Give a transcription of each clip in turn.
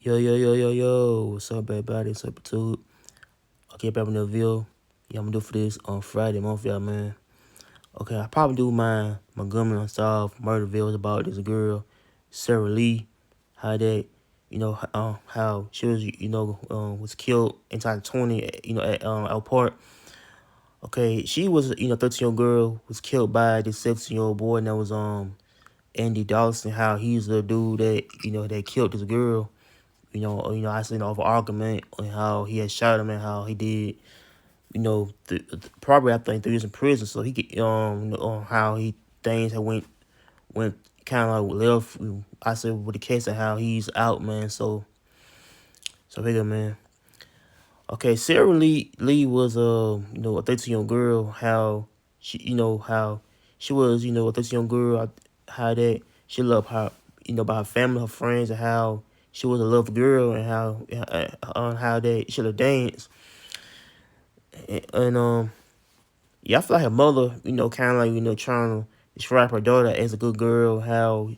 Yo. What's up, everybody? What's up, YouTube? Okay, back in the video. Yeah, I'm gonna do for this on Friday, month, y'all, man. Okay, I probably do my Montgomery unsolved murder videos about this girl, Sarah Lee, how that, how she was, was killed in 2020, at El Park. Okay, she was, 13-year-old girl was killed by this 17-year-old boy, and that was Andie Dollerson. How he's the dude that that killed this girl. I seen over argument on how he had shot him and how he did, probably I think 3 years in prison. So he get on how he things had went kind of like left. I said with the case of how he's out, man. So here, man. Okay, Sarah Lee was a 13-year-old girl. How she was a 13-year-old girl. How that she loved her by her family, her friends, and how she was a loved girl, and how on how that she would dance. And yeah, I feel like her mother, kind of like trying to describe her daughter as a good girl. How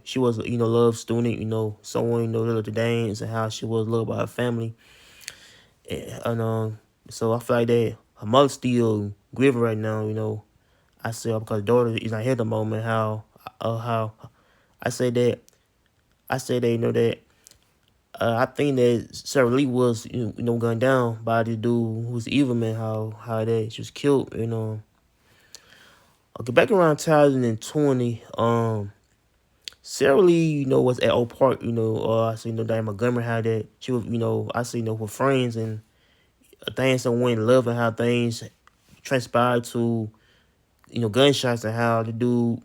she was love student, someone loved to dance, and how she was loved by her family. And so I feel like that her mother still grieving right now. I say because her daughter is not here at the moment. How I say that that I think that Sarah Lee was gunned down by the dude who's the evil man. How that she was killed. Okay, back around 2020, Sarah Lee, was at Oak Park. I see Diane Montgomery, how that she was, I see with friends, and things that went love, and how things transpired to gunshots, and how the dude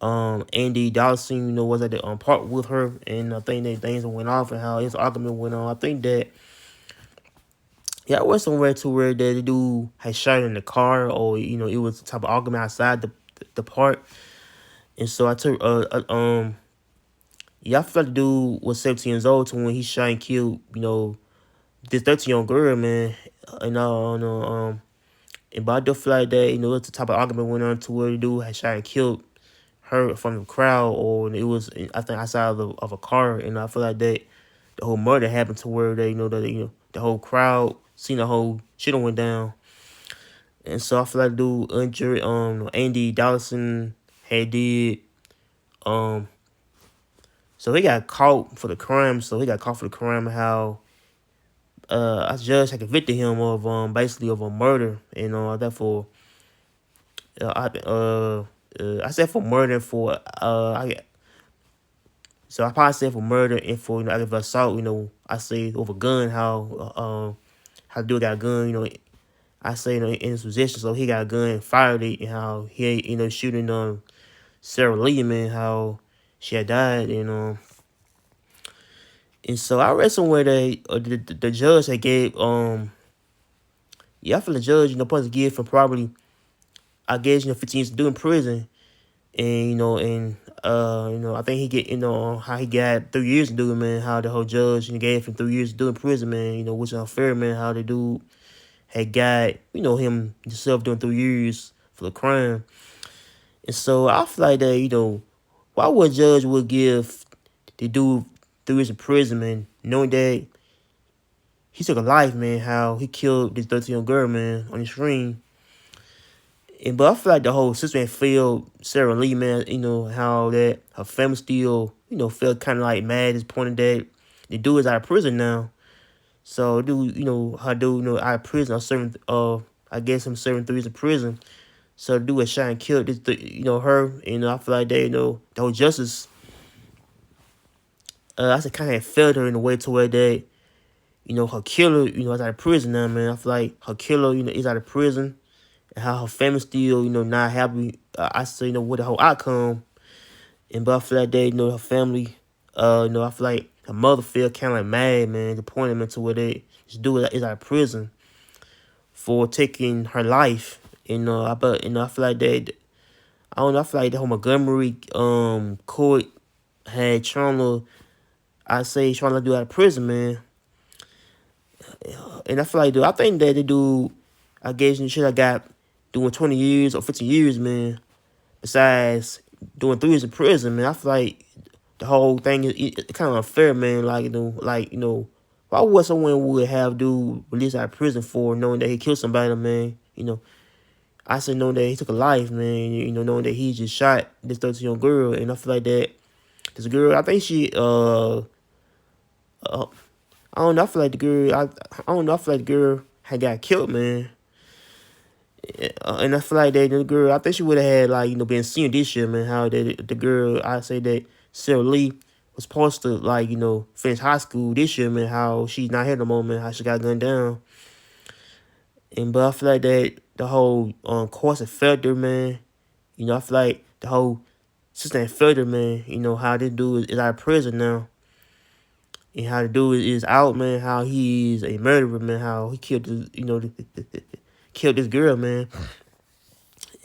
Andie Dollerson was at the park with her, and I think that things went off, and how his argument went on. I think that I went somewhere to where that the dude had shot in the car, or it was the type of argument outside the park. And so I took I feel like the dude was 17 years old to when he shot and killed this 13-year-old girl, man. And but I do feel like that it's the type of argument went on to where the dude had shot and killed her from the crowd, or it was, I think, outside of a car. And I feel like that the whole murder happened to where they the whole crowd seen the whole shit went down. And so I feel like the dude injured Andie Dollerson had did so he got caught for the crime. How a judge had convicted him of basically of a murder. Therefore I said for murder for so I probably said for murder and for aggravated assault. I say over gun, how the dude got a gun. I say in his position, so he got a gun and fired it, and how he shooting Sarah Lee, man, how she had died. And so I read somewhere that the judge had gave I feel the judge supposed to give from probably, I guess 15 years to do in prison. And I think he get how he got 3 years to do it, man. How the whole judge gave him 3 years to do in prison, man. Which is unfair, man. How the dude had got him himself doing 3 years for the crime. And so I feel like that why would a judge would give the dude 3 years in prison, man, knowing that he took a life, man. How he killed this 13-year-old girl, man, on the screen. But I feel like the whole system had failed Sarah Lee, man. How that her family still, felt kind of like mad at this point that the dude is out of prison now. So dude, her dude, out of prison, or serving, I guess him serving 3 years in prison. So the dude was shot and killed this, her. I feel like they, the whole justice, I said kind of failed her in a way to where that, her killer, is out of prison now, man. I feel like her killer, is out of prison. And how her family still, not happy. I say, with the whole outcome. But I feel like they, her family, I feel like her mother feel kind of like mad, man. The point of to where they just do it is out of prison for taking her life. I feel like that. I don't know. I feel like the whole Montgomery court had trying to do out of prison, man. And I feel like, I think that the dude, I guess, should have got doing 20 years or 15 years, man. Besides doing 3 years in prison, man. I feel like the whole thing is kind of unfair, man. Why would someone would have dude released out of prison for knowing that he killed somebody, man? I said knowing that he took a life, man. Knowing that he just shot this 13-year-old girl, and I feel like that this girl, I think she I don't know. I feel like the girl. I don't know. I feel like the girl had got killed, man. And I feel like that the girl. I think she would have had been seen this year, man. How the girl. I say that Sarah Lee was supposed to finish high school this year, man. How she's not here no more, man. How she got gunned down. But I feel like that the whole course affected her, man. I feel like the whole system affected her, man. How this dude is out of prison now. And how the dude is out, man. How he is a murderer, man. How he killed, killed this girl, man.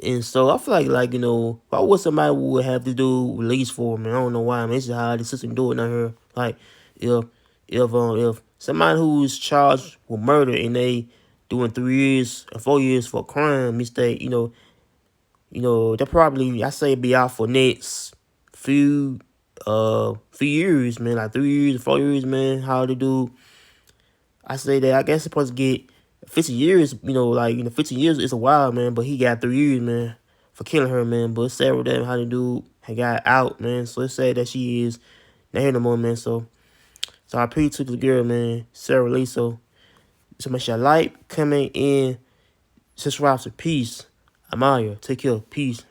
And so I feel why would somebody would have this dude released for, man? I don't know why, man. This is how the system do it down here. Like, if somebody who's charged with murder and they doing 3 years or 4 years for a crime mistake, they probably, I say, be out for next few years, man, like 3 years, 4 years, man. How they do? I say that I guess supposed to get 50 years, 15 years is a while, man. But he got 3 years, man, for killing her, man. But it's sad with that how the dude had got out, man. So it's sad that she is not here no more, man. So I pray to the girl, man, Sarah Lee. So much like, comment in, subscribe to peace. I'm out here. Take care. Peace.